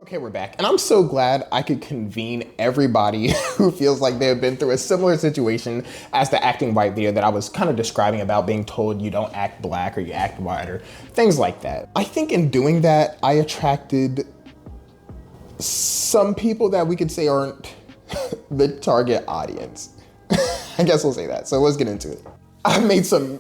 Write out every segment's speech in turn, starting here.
Okay, we're back. And I'm so glad I could convene everybody who feels like they have been through a similar situation as the acting white video that I was kind of describing about being told you don't act black or you act white or things like that. I think in doing that, I attracted some people that we could say aren't the target audience. I guess we'll say that. So let's get into it. I made some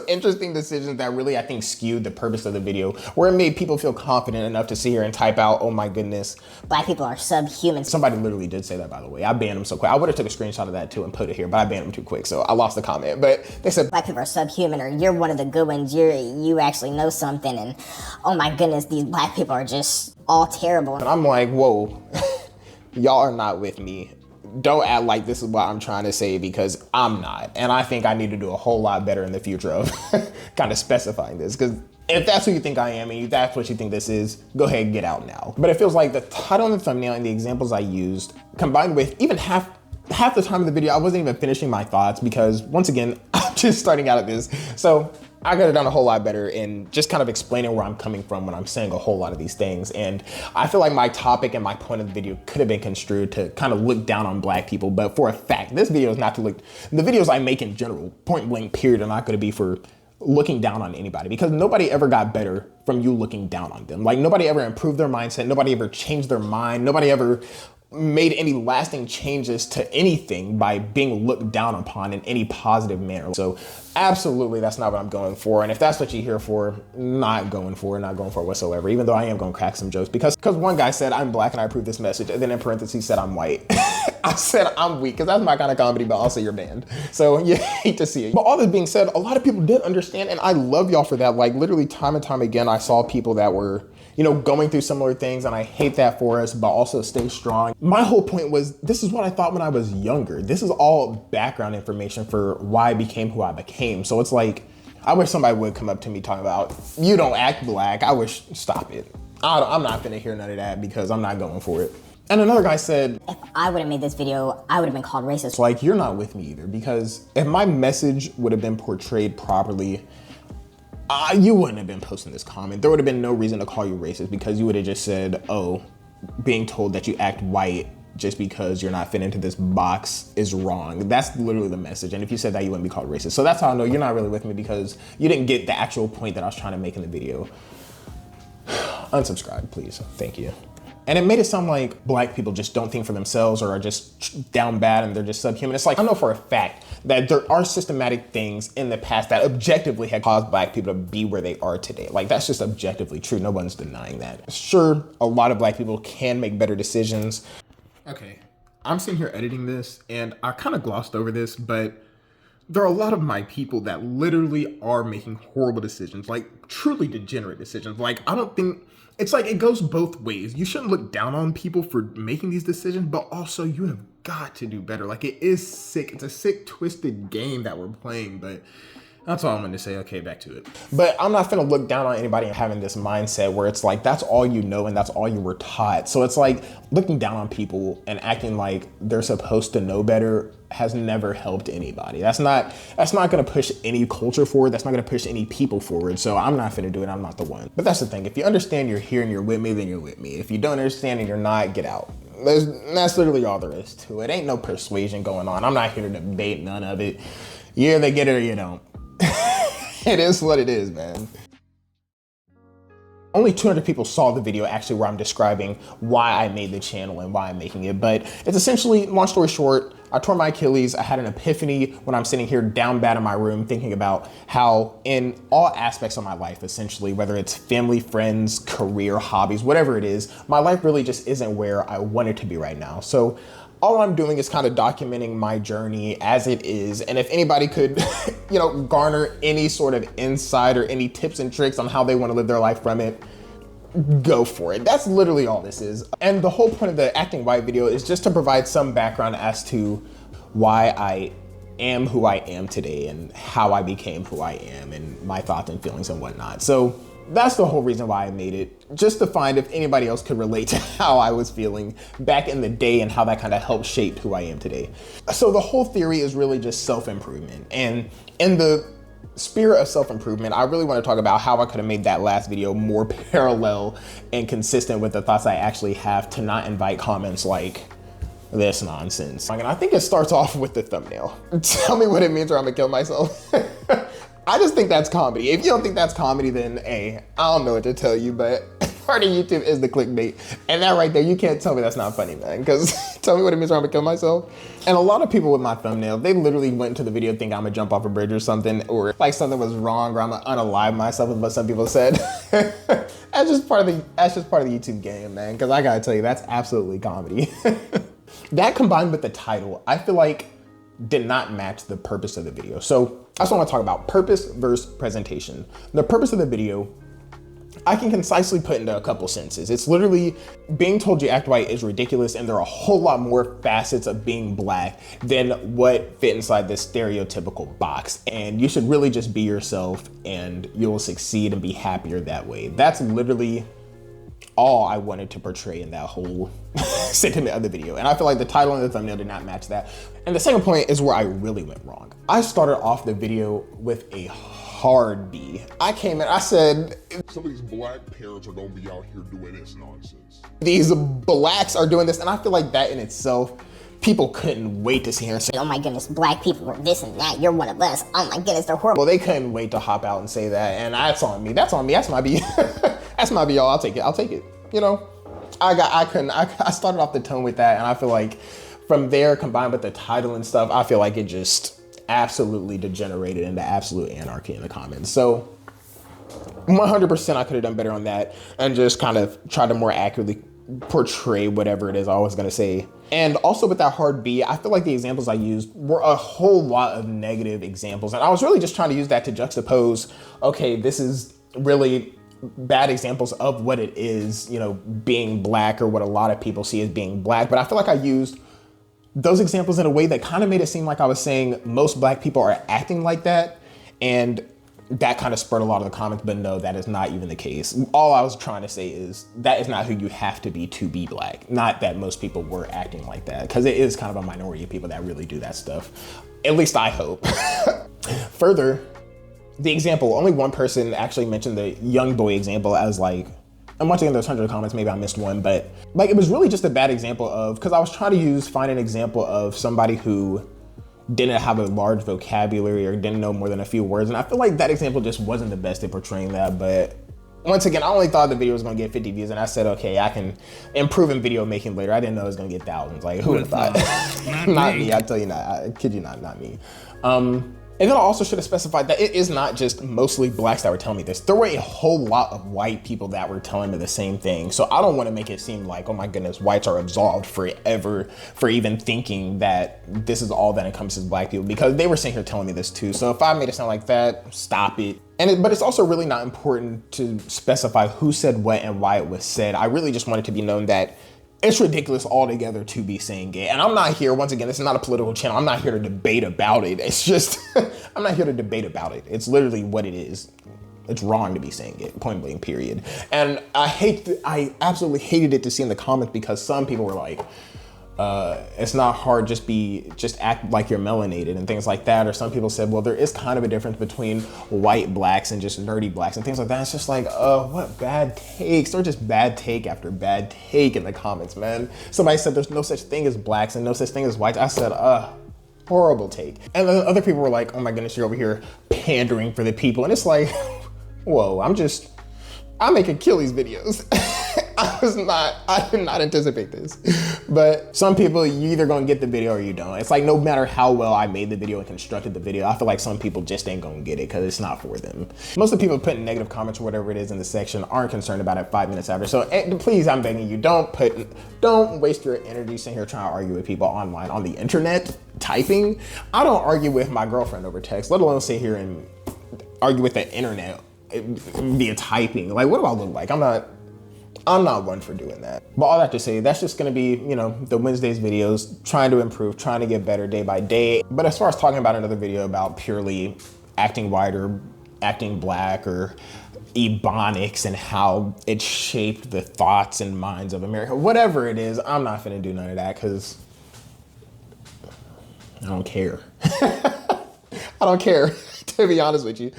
interesting decisions that really, I think, skewed the purpose of the video, where it made people feel confident enough to sit here and type out, oh my goodness, black people are subhuman. Somebody literally did say that, by the way. I banned them so quick. I would have took a screenshot of that too and put it here, but I banned them too quick, so I lost the comment. But they said, black people are subhuman, or you're one of the good ones, you actually know something, and oh my goodness, these black people are just all terrible. And I'm like, whoa, y'all are not with me. Don't act like this is what I'm trying to say, because I'm not. And I think I need to do a whole lot better in the future of kind of specifying this, because if that's who you think I am and that's what you think this is, go ahead and get out now. But it feels like the title and the thumbnail and the examples I used, combined with even half the time of the video, I wasn't even finishing my thoughts because, once again, I'm just starting out at this. So I could have done a whole lot better in just kind of explaining where I'm coming from when I'm saying a whole lot of these things. And I feel like my topic and my point of the video could have been construed to kind of look down on black people. But for a fact, this video is not to look, the videos I make in general, point blank period, are not going to be for looking down on anybody, because nobody ever got better from you looking down on them. Like, nobody ever improved their mindset. Nobody ever changed their mind. Nobody ever made any lasting changes to anything by being looked down upon in any positive manner. So absolutely, that's not what I'm going for. And if that's what you're here for, not going for whatsoever, even though I am going to crack some jokes, because one guy said I'm black and I approve this message, and then in parentheses said I'm white. I said I'm weak, because that's my kind of comedy, but also you're banned. So you hate to see it. But all this being said, a lot of people did understand, and I love y'all for that. Like, literally time and time again, I saw people that were, you know, going through similar things, and I hate that for us, but also stay strong. My whole point was, this is what I thought when I was younger. This is all background information for why I became who I became. So it's like, I wish somebody would come up to me talking about, you don't act black. I wish, stop it. I'm not gonna hear none of that, because I'm not going for it. And another guy said, if I would have made this video, I would have been called racist. Like, you're not with me either, because if my message would have been portrayed properly, you wouldn't have been posting this comment. There would have been no reason to call you racist, because you would have just said, oh, being told that you act white just because you're not fit into this box is wrong. That's literally the message. And if you said that, you wouldn't be called racist. So that's how I know you're not really with me, because you didn't get the actual point that I was trying to make in the video. Unsubscribe, please. Thank you. And it made it sound like black people just don't think for themselves or are just down bad and they're just subhuman. It's like, I know for a fact that there are systematic things in the past that objectively had caused black people to be where they are today. Like, that's just objectively true. No one's denying that. Sure, a lot of black people can make better decisions. Okay, I'm sitting here editing this and I kind of glossed over this, but there are a lot of my people that literally are making horrible decisions, like truly degenerate decisions. Like, I don't think, it's like it goes both ways. You shouldn't look down on people for making these decisions, but also you have got to do better. Like, it is sick. It's a sick, twisted game that we're playing, but that's all I'm gonna say. Okay, back to it. But I'm not gonna look down on anybody and having this mindset where it's like, that's all you know and that's all you were taught. So it's like looking down on people and acting like they're supposed to know better has never helped anybody. That's not gonna push any culture forward. That's not gonna push any people forward. So I'm not gonna do it. I'm not the one. But that's the thing. If you understand you're here and you're with me, then you're with me. If you don't understand and you're not, get out. That's literally all there is to it. Ain't no persuasion going on. I'm not here to debate none of it. You either get it or you don't. It is what it is, man. Only 200 people saw the video actually where I'm describing why I made the channel and why I'm making it. But it's essentially, long story short, I tore my Achilles. I had an epiphany when I'm sitting here down bad in my room thinking about how in all aspects of my life, essentially, whether it's family, friends, career, hobbies, whatever it is, my life really just isn't where I want it to be right now. So all I'm doing is kind of documenting my journey as it is. And if anybody could, you know, garner any sort of insight or any tips and tricks on how they want to live their life from it, go for it. That's literally all this is. And the whole point of the acting white video is just to provide some background as to why I am who I am today and how I became who I am and my thoughts and feelings and whatnot. So that's the whole reason why I made it, just to find if anybody else could relate to how I was feeling back in the day and how that kind of helped shape who I am today. So the whole theory is really just self-improvement. And in the spirit of self-improvement, I really want to talk about how I could have made that last video more parallel and consistent with the thoughts I actually have to not invite comments like this nonsense. And I think it starts off with the thumbnail. Tell me what it means or I'm gonna kill myself. I just think that's comedy. If you don't think that's comedy, then hey, I don't know what to tell you, but part of YouTube is the clickbait. And that right there, you can't tell me that's not funny, man, because tell me what it means or I'm gonna kill myself. And a lot of people with my thumbnail, they literally went into the video thinking I'm gonna jump off a bridge or something, or like something was wrong, or I'm gonna unalive myself is what some people said. That's just part of the YouTube game, man, because I gotta tell you, that's absolutely comedy. That combined with the title, I feel like did not match the purpose of the video. So I just want to talk about purpose versus presentation. The purpose of the video, I can concisely put into a couple sentences. It's literally being told you act white is ridiculous, and there are a whole lot more facets of being black than what fit inside this stereotypical box. And you should really just be yourself and you'll succeed and be happier that way. That's literally all I wanted to portray in that whole sentiment of the video. And I feel like the title and the thumbnail did not match that. And the second point is where I really went wrong. I started off the video with a hard B. I came in, I said, some of these black parents are gonna be out here doing this nonsense. These blacks are doing this. And I feel like that in itself, people couldn't wait to see her say, oh my goodness, black people are this and that, you're one of us. Oh my goodness, they're horrible. well, they couldn't wait to hop out and say that. And that's on me, that's on me, that's my B. That's my B, y'all, I'll take it. You know, I started off the tone with that, and I feel like from there, combined with the title and stuff, I feel like it just absolutely degenerated into absolute anarchy in the comments. So 100% I could have done better on that and just kind of try to more accurately portray whatever it is I was gonna say. And also with that hard B, I feel like the examples I used were a whole lot of negative examples. And I was really just trying to use that to juxtapose, okay, this is really bad examples of what it is, you know, being black, or what a lot of people see as being black. But I feel like I used those examples in a way that kind of made it seem like I was saying most black people are acting like that. And that kind of spurred a lot of the comments, but no, that is not even the case. All I was trying to say is that is not who you have to be black. Not that most people were acting like that, because it is kind of a minority of people that really do that stuff. At least I hope. Further, the example, only one person actually mentioned the young boy example as like, and once again, there's hundreds of comments, maybe I missed one, but like, it was really just a bad example of, because I was trying to find an example of somebody who didn't have a large vocabulary or didn't know more than a few words. And I feel like that example just wasn't the best at portraying that. But once again, I only thought the video was gonna get 50 views, and I said, okay, I can improve in video making later. I didn't know it was gonna get thousands. Like, who would have thought? Not me, I tell you not, I kid you not me. And then I also should have specified that it is not just mostly blacks that were telling me this. There were a whole lot of white people that were telling me the same thing. So I don't want to make it seem like, oh my goodness, whites are absolved forever for even thinking that this is all that encompasses black people, because they were sitting here telling me this too. So if I made it sound like that, stop it. But it's also really not important to specify who said what and why it was said. I really just want it to be known that it's ridiculous altogether to be saying gay. And I'm not here, once again, this is not a political channel. I'm not here to debate about it. It's just, I'm not here to debate about it. It's literally what it is. It's wrong to be saying it, point blank, period. And I absolutely hated it to see in the comments, because some people were like, it's not hard, just act like you're melanated and things like that. Or some people said, well, there is kind of a difference between white blacks and just nerdy blacks and things like that. It's just like, what bad takes. They're just bad take after bad take in the comments, man. Somebody said there's no such thing as blacks and no such thing as whites. I said, horrible take. And then other people were like, oh my goodness, you're over here pandering for the people. And it's like, whoa, I make Achilles videos. I did not anticipate this. But some people, you either gonna get the video or you don't. It's like, no matter how well I made the video and constructed the video, I feel like some people just ain't gonna get it because it's not for them. Most of the people putting negative comments or whatever it is in the section aren't concerned about it 5 minutes after. So please, I'm begging you, don't waste your energy sitting here trying to argue with people online on the internet, typing. I don't argue with my girlfriend over text, let alone sit here and argue with the internet via typing. Like, what do I look like? I'm not one for doing that. But all that to say, that's just gonna be, the Wednesdays videos, trying to improve, trying to get better day by day. But as far as talking about another video about purely acting white or acting black or Ebonics and how it shaped the thoughts and minds of America, whatever it is, I'm not gonna do none of that because I don't care. I don't care. to be honest with you.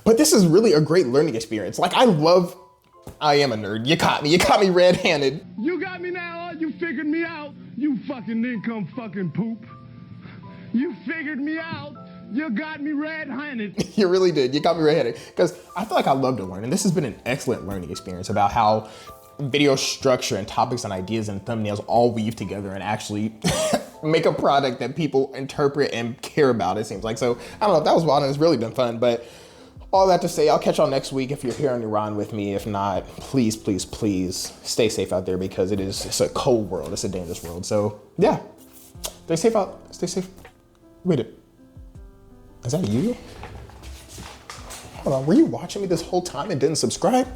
But this is really a great learning experience. Like I am a nerd. You caught me red-handed. You got me now, you figured me out, you fucking income fucking poop. You figured me out, you got me red-handed. You really did, you got me red-handed. Because I feel like I love to learn, and this has been an excellent learning experience about how video structure and topics and ideas and thumbnails all weave together and actually make a product that people interpret and care about, it seems like. So I don't know, that was wild and it's really been fun. But all that to say, I'll catch y'all next week if you're here on Iran with me. If not, please, please, please stay safe out there because it's a cold world. It's a dangerous world. So yeah, stay safe out. Stay safe. Wait, is that you? Hold on, were you watching me this whole time and didn't subscribe?